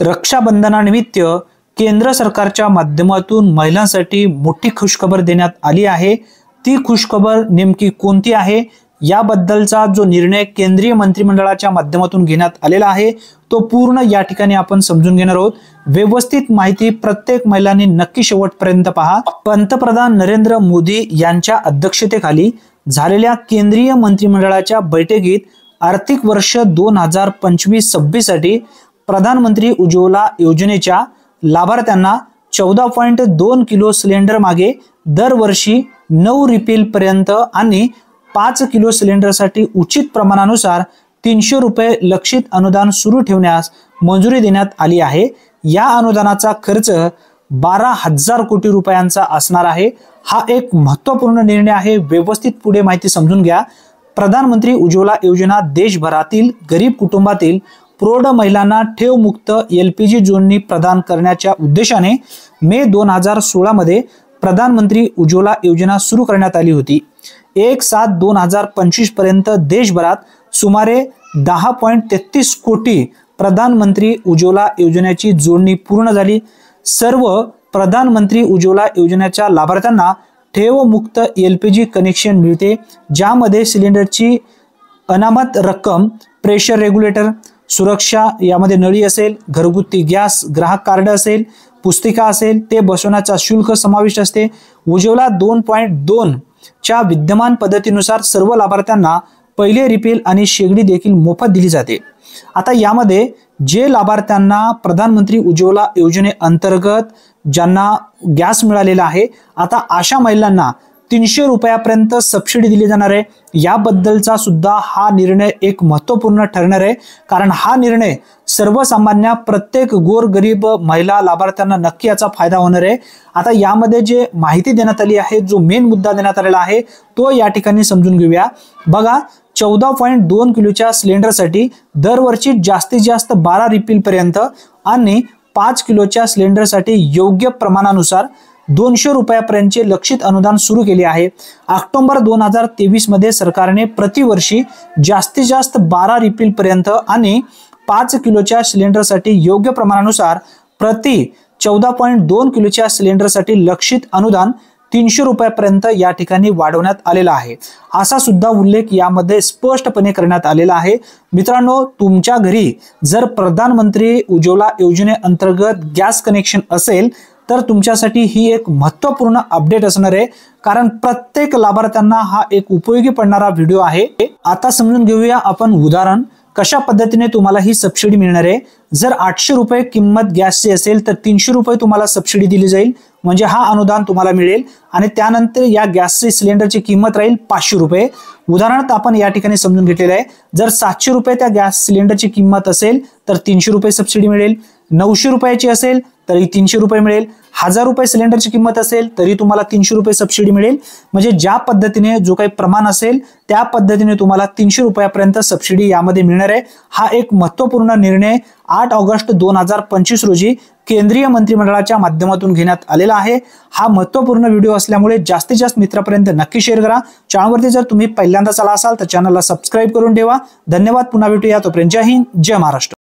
रक्षाबंधनानिमित्त केंद्र सरकारच्या माध्यमातून महिलांसाठी मोठी खुशखबर देण्यात आली आहे। ती खुशखबर नेमकी कोणती आहे याबद्दलचा जो निर्णय केंद्रीय मंत्रिमंडळाच्या माध्यमातून घेण्यात आलेला आहे तो पूर्ण या ठिकाणी आपण समजून घेणार आहोत। व्यवस्थित माहिती प्रत्येक महिलांनी नक्की शेवटपर्यंत पहा। पंतप्रधान नरेंद्र मोदी यांच्या अध्यक्षतेखाली झालेल्या केंद्रीय मंत्रिमंडळाच्या बैठकीत आर्थिक वर्ष 2025-26 साठी प्रधानमंत्री उज्ज्वला योजनेच्या लाभार्थ्यांना 14.2 किलो सिलेंडर मागे दरवर्षी 9 रिफिल पर्यंत आणि 5 किलो सिलेंडर साठी उचित प्रमाणानुसार 300 रुपये लक्षित अनुदान सुरू ठेवण्यास मंजुरी देण्यात आली आहे। या अनुदानाचा खर्च 12,000 कोटी रुपयांचा असणार आहे। हा एक महत्त्वपूर्ण निर्णय आहे। व्यवस्थित पुढे माहिती समजून घ्या। प्रधानमंत्री उज्ज्वला योजना देशभरातील गरीब कुटुंबातील प्रौढ महिलांना ठेव मुक्त LPG जोडणी प्रदान करण्याच्या उद्देशाने मे 2016 मध्ये प्रधानमंत्री उज्ज्वला योजना सुरू करण्यात आली होती। 1/7/2025 पर्यंत देशभरात सुमारे 10.33 कोटी प्रधानमंत्री उज्ज्वला योजनेची जोडणी पूर्ण झाली। सर्व प्रधानमंत्री उज्ज्वला योजनेच्या लाभार्थ्यांना ठेव मुक्त LPG कनेक्शन मिळते, ज्यामध्ये सिलेंडरची अनामत रक्कम, प्रेशर रेग्युलेटर, सुरक्षा यामध्ये नळी असेल, घरगुती गॅस ग्राहक कार्ड असेल, पुस्तिका असेल ते बसवण्याचा शुल्क समाविष्ट असते। उज्ज्वला 2.2 च्या विद्यमान पद्धतीनुसार सर्व लाभार्थ्यांना पहिले रिफिल आणि शेगडी देखील मोफत दिली जाते। आता यामध्ये जे लाभार्थ्यांना प्रधानमंत्री उज्ज्वला योजनेअंतर्गत ज्यांना गॅस मिळालेला आहे, आता अशा महिलांना 300 रुपयापर्यंत सबसिडी दिली जाणार आहे। याबद्दलचा सुद्धा हा निर्णय एक महत्त्वपूर्ण ठरणार आहे, कारण हा निर्णय सर्वसामान्य प्रत्येक गोरगरीब महिला लाभार्थ्यांना नक्की याचा फायदा होणार आहे। आता यामध्ये जे माहिती देण्यात आली आहे, जो मेन मुद्दा देण्यात आलेला आहे तो या ठिकाणी समजून घेऊया। बघा, 14.2 किलोच्या सिलेंडरसाठी दरवर्षी जास्तीत जास्त 12 रिफिल पर्यंत आणि 5 किलोच्या सिलेंडरसाठी योग्य प्रमाणानुसार 200 रुपयापर्यंतचे लक्षित अनुदान सुरू केले आहे। ऑक्टोबर 2023 मध्ये सरकारने प्रतिवर्षी जास्तीत जास्त 12 रिफिल पर्यंत आणि 5 किलोच्या सिलेंडरसाठी योग्य प्रमाणानुसार प्रति 14.2 किलोच्या सिलेंडरसाठी लक्षित अनुदान 300 रुपयापर्यंत या ठिकाणी वाढवण्यात आलेला आहे, असा सुद्धा उल्लेख यामध्ये स्पष्टपणे करण्यात आलेला आहे। मित्रांनो, तुमच्या घरी जर प्रधानमंत्री उज्ज्वला योजनेअंतर्गत गॅस कनेक्शन असेल तर तुमच्यासाठी ही एक महत्त्वपूर्ण अपडेट असणार आहे, कारण प्रत्येक लाभार्थ्यांना हा एक उपयोगी पडणारा व्हिडिओ आहे। आता समजून घेऊया आपण उदाहरण कशा पद्धतीने तुम्हाला ही सबसिडी मिळणार आहे। जर 800 रुपये किंमत गॅसची असेल तर 300 रुपये तुम्हाला सबसिडी दिली जाईल, म्हणजे हा अनुदान तुम्हाला मिळेल। आणि त्यानंतर या गॅसची सिलेंडरची किंमत राहील 500 रुपये। उदाहरणार्थ आपण या ठिकाणी समजून घेतलेलं आहे, जर 700 रुपये त्या गॅस सिलेंडरची किंमत असेल तर 300 रुपये सबसिडी मिळेल, 900 रुपयाची असेल तरी 300 रुपये मिळेल, 1000 रुपये सिलेंडरची किंमत असेल तरी तुम्हाला 300 रुपये सबसिडी मिळेल। म्हणजे ज्या पद्धतीने जो काही प्रमाण असेल त्या पद्धतीने तुम्हाला 300 रुपयापर्यंत सबसिडी यामध्ये मिळणार आहे। हा एक महत्त्वपूर्ण निर्णय 8 ऑगस्ट 2025 रोजी केंद्रीय मंत्रिमंडळाच्या माध्यमातून घेण्यात आलेला आहे। हा महत्त्वपूर्ण व्हिडिओ असल्यामुळे जास्तीत जास्त मित्रांपर्यंत नक्की शेअर करा। चॅनलवरती जर तुम्ही पहिल्यांदाच आला असाल तर चॅनलला सबस्क्राइब करून ठेवा। धन्यवाद, पुन्हा भेटूया, तोपर्यंत जय हिंद, जय महाराष्ट्र।